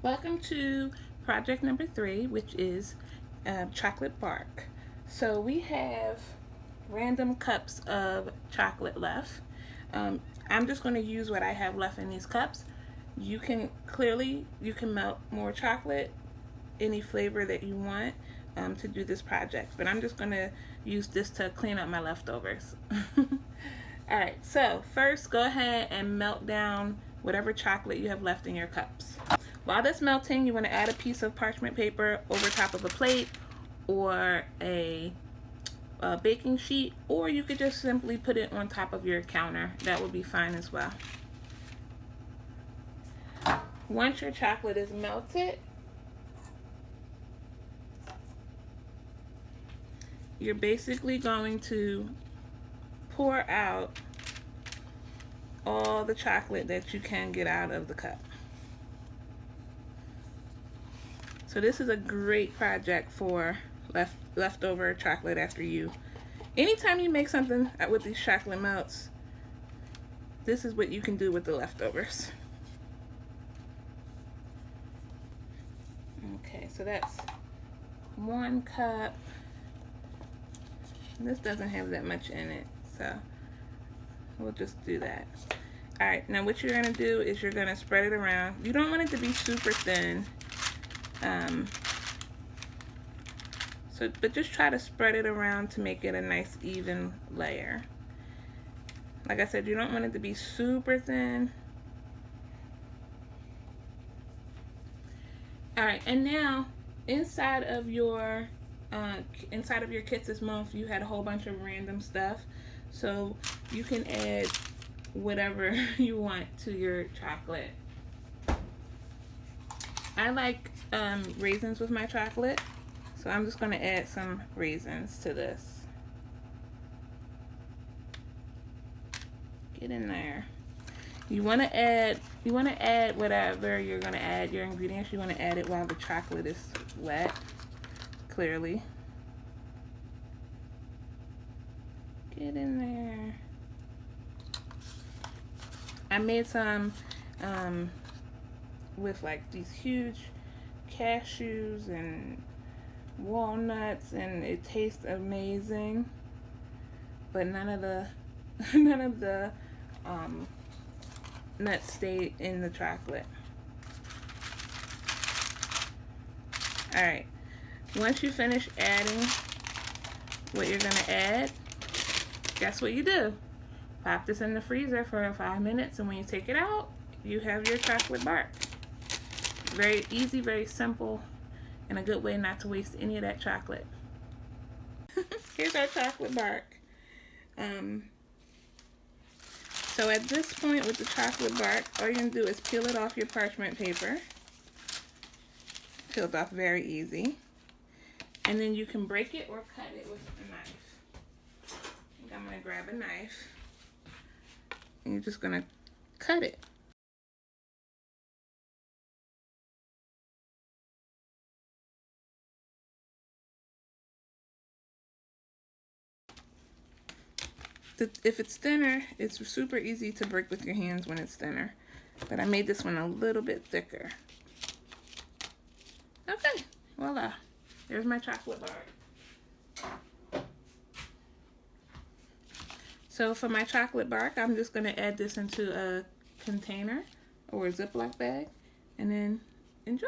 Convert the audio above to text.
Welcome to project number 3, which is chocolate bark. So we have random cups of chocolate left. I'm just going to use what I have left in these cups. You can melt more chocolate, any flavor that you want to do this project. But I'm just going to use this to clean up my leftovers. Alright, so first go ahead and melt down whatever chocolate you have left in your cups. While that's melting, you want to add a piece of parchment paper over top of a plate or a baking sheet, or you could just simply put it on top of your counter. That would be fine as well. Once your chocolate is melted, you're basically going to pour out all the chocolate that you can get out of the cup. So this is a great project for leftover chocolate after you. Anytime you make something with these chocolate melts, this is what you can do with the leftovers. Okay, so that's 1 cup. This doesn't have that much in it, so we'll just do that. Alright, now what you're going to do is you're going to spread it around. You don't want it to be super thin. But just try to spread it around to make it a nice even layer. Like I said, you don't want it to be super thin. Alright, and now inside of your kits this month, you had a whole bunch of random stuff. So you can add whatever you want to your chocolate. I like raisins with my chocolate, so I'm just going to add some raisins to this. Get in there. You want to add whatever you're going to add, your ingredients. You want to add it while the chocolate is wet, clearly. Get in there. I made some with like these huge cashews and walnuts, and it tastes amazing, but none of the nuts stayed in the chocolate. Alright, once you finish adding what you're going to add, guess what you do? Pop this in the freezer for 5 minutes, and when you take it out, you have your chocolate bark. Very easy, very simple, and a good way not to waste any of that chocolate. Here's our chocolate bark. So at this point with the chocolate bark, all you're going to do is peel it off your parchment paper. Peeled off very easy. And then you can break it or cut it with a knife. I think I'm going to grab a knife. And you're just going to cut it. If it's thinner, it's super easy to break with your hands when it's thinner. But I made this one a little bit thicker. Okay, voila. There's my chocolate bark. So for my chocolate bark, I'm just going to add this into a container or a Ziploc bag and then enjoy.